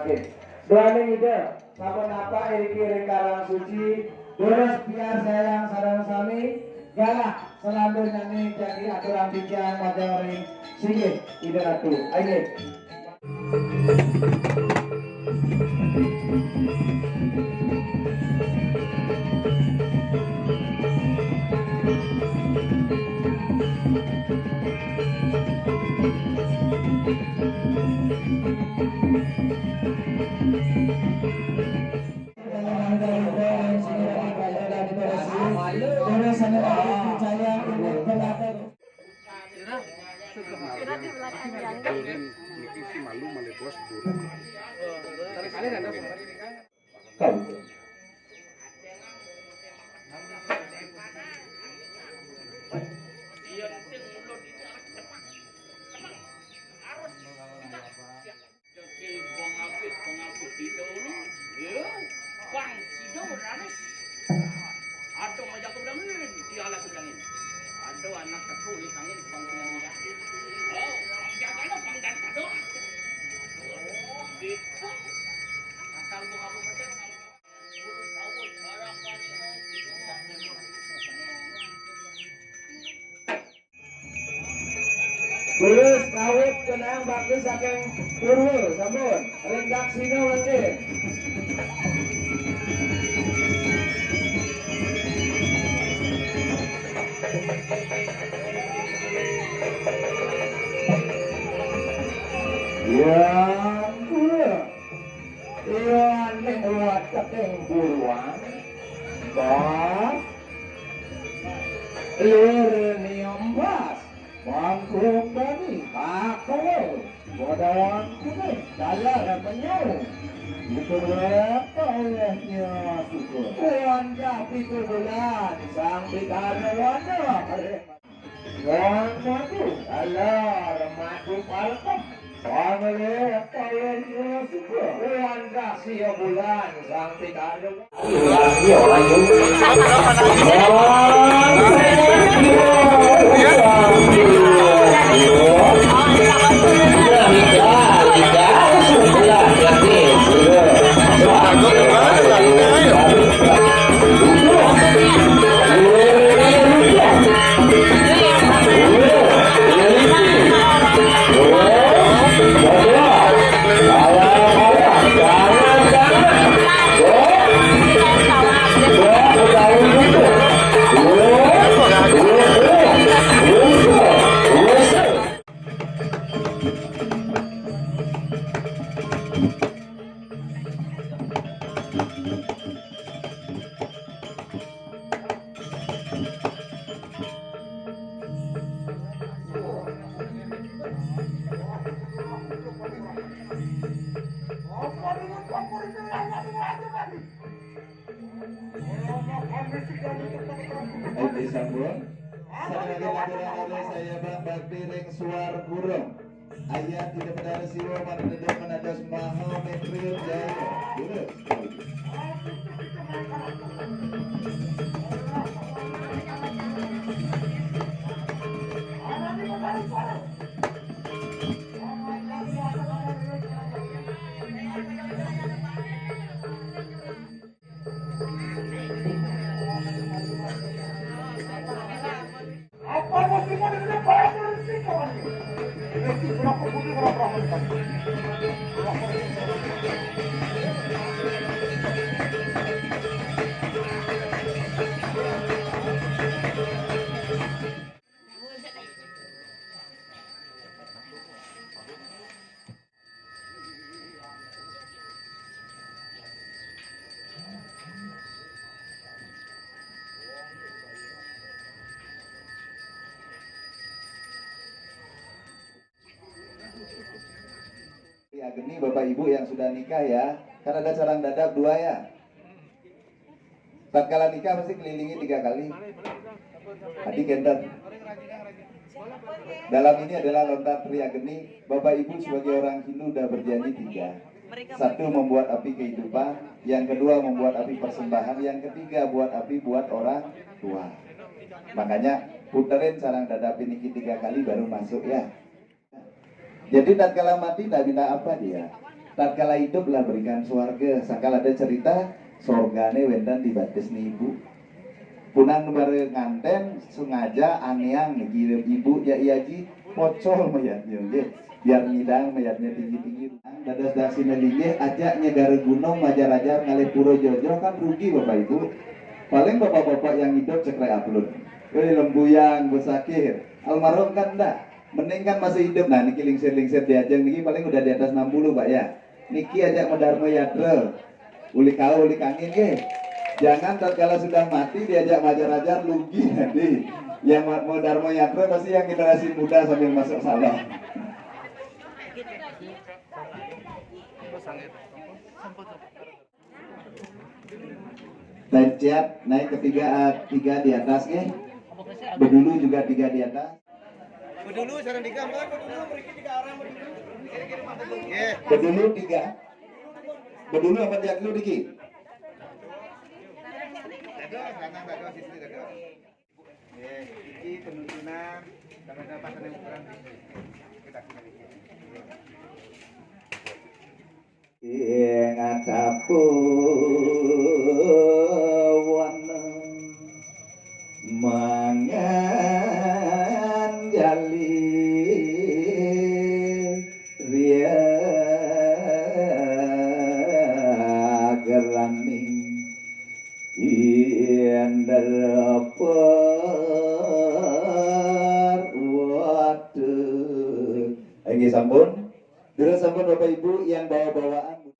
sakit. Doa ide, sampun apa iki karang suci, terus biar sayang sarang sami, galak selanjutnya nih jadi aturan bicara materi singit ide ratu. Ayo. Tulis kawit kenang bakti saking Purwo sampun ringkak sino wajib. Ya, iya nek uat saking buruan. Bas. Lirni ombas. Bangku kami, aku, bodohan kami, dalam penyau. Itu berapa olehnya syukur. Wanda itu bulan, sang bidana wanda. Wanda itu, alah, rematu palkam. Pangale, apa olehnya syukur. Wanda siya bulan, sang bidana saya bakti ring suar burung ayat tidak benar siwa markedo menadas maha metril jaya terus Geni Bapak Ibu yang sudah nikah ya, kan ada sarang dadap 2 ya. Tatkala nikah mesti kelilingi 3 kali. Adik gender. Dalam ini adalah lontar Tria Geni. Bapak Ibu sebagai orang Hindu sudah berjanji 3. 1 membuat api kehidupan, yang kedua membuat api persembahan, yang ketiga buat api buat orang tua. Makanya puterin sarang dadap ini 3 kali baru masuk ya. Jadi tatkala mati tidak minta apa dia? tatkala hiduplah berikan swarga. Sakal ada cerita sorgane wendan dibates nih ibu. Punang bare nganten sengaja aneang ngirim ibu ya iaji pocol mayatnya nggih. Biar ngidang mayatnya tinggi-tinggi. Dadas dasine linggih ajak nyegara gunung majar-ajar ngalih pura jojo kan rugi Bapak Ibu. Paling bapak-bapak yang hidup cekrek upload. Lembuyang besakir. Almarhum kan enggak. Mending kan masih hidup. Nah niki lingsir-lingsir diajeng niki paling udah di atas 60 Pak ya. Niki ajak Dharma Yatra. Uli kau uli kangin nggih. Jangan tatkala sudah mati diajak majar-ajar lugi nanti. Yang mau Dharma Yatra pasti yang generasi muda sambil masuk salah. Tancap naik ke tiga di atas nih. Bedulu juga 3 di atas. Bedulu sareng digambar bedulu mriki 3 arah bedulu. Nggih. Bedulu 3. Bedulu apa jaklu diki? Dado, kanan dado sisi dado. Nggih, iki penutunan kalau ada pasangan ukuran kita kembali. Ing adapuwan mangan jali ria geraning indar waduh. Lagi sampun. Dulu sampun Bapak Ibu yang bawa-bawaan.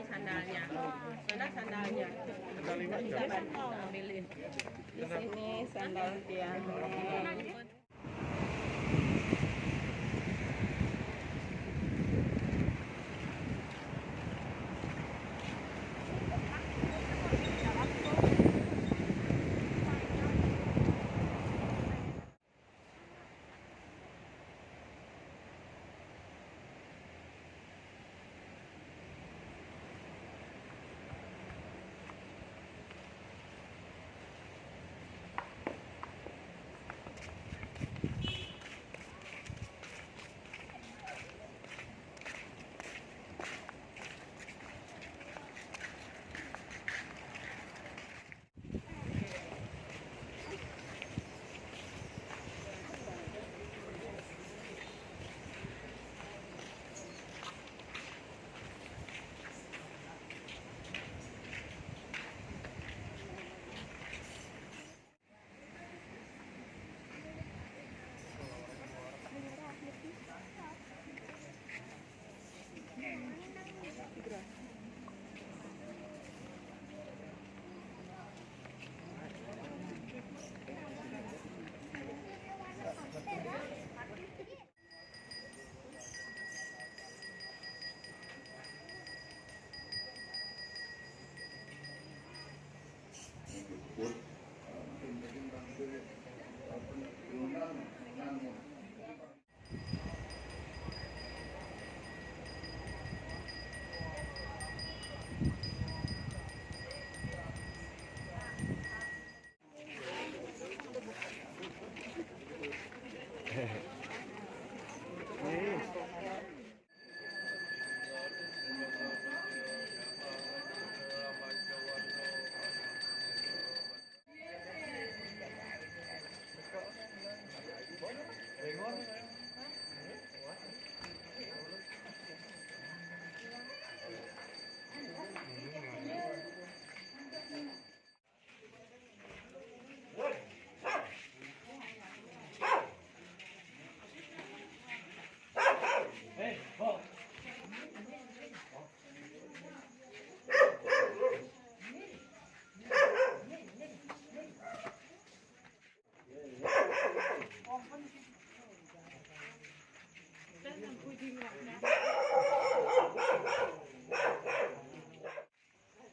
Sandalnya, mana sandalnya? Ambilin. Di sini sandal Tiani.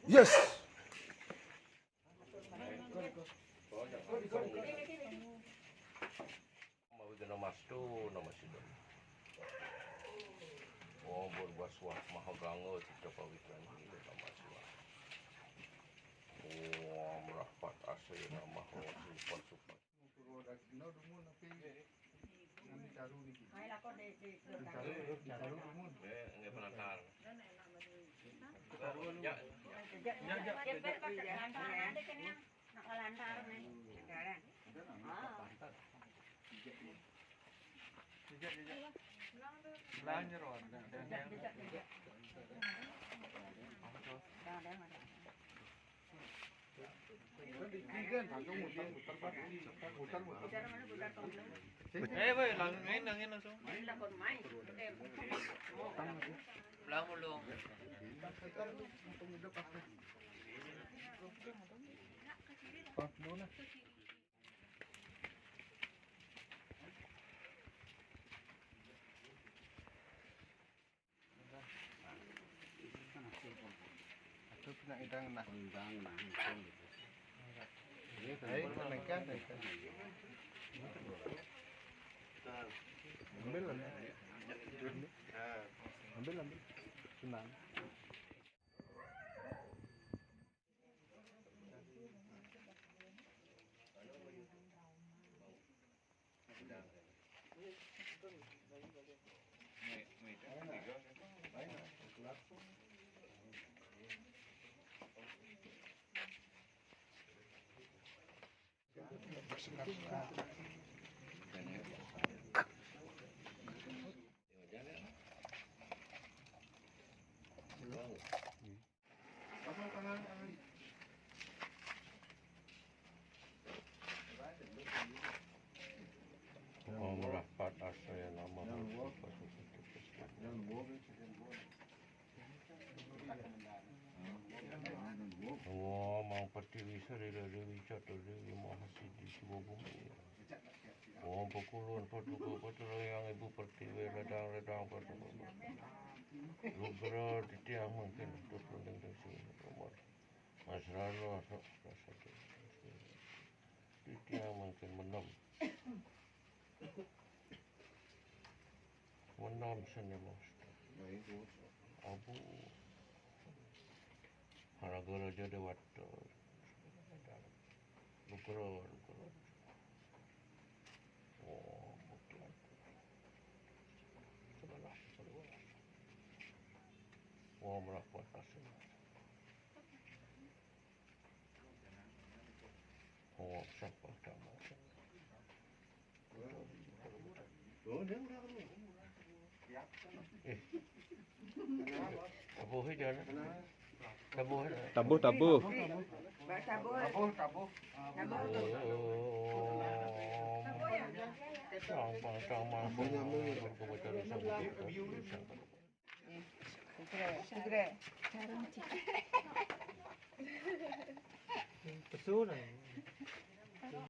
Yes. Namastu Namastu. Om Burbaswah Mahaganga Cita Pawitran Hingga Namastu. Om Rahmat Asya Namahu Supat Supat. Nggak penatar. Langin langsung. Belang mulung. Itu kena idang nah. Ayo naikkan. Ambil. Senang. Om rapat asaya nama Om Mang Pertiwi Sarira Dewi Catur Dewi Mahasidi Siwa Bumi Om Pekulun Paduka Patra yang Ibu Pertiwi Redang Paduka Lubra Titiang mungkin Terus Lendeng Desi Nomor Mas Rano Rasa Titiang mungkin menam sana master. Abu Haragara Jada Watta Lukro Oh mutlak Sebelah Oh merapat asal Oh siapa sama Tabuh aja Tabuh. Segera. Pesunan.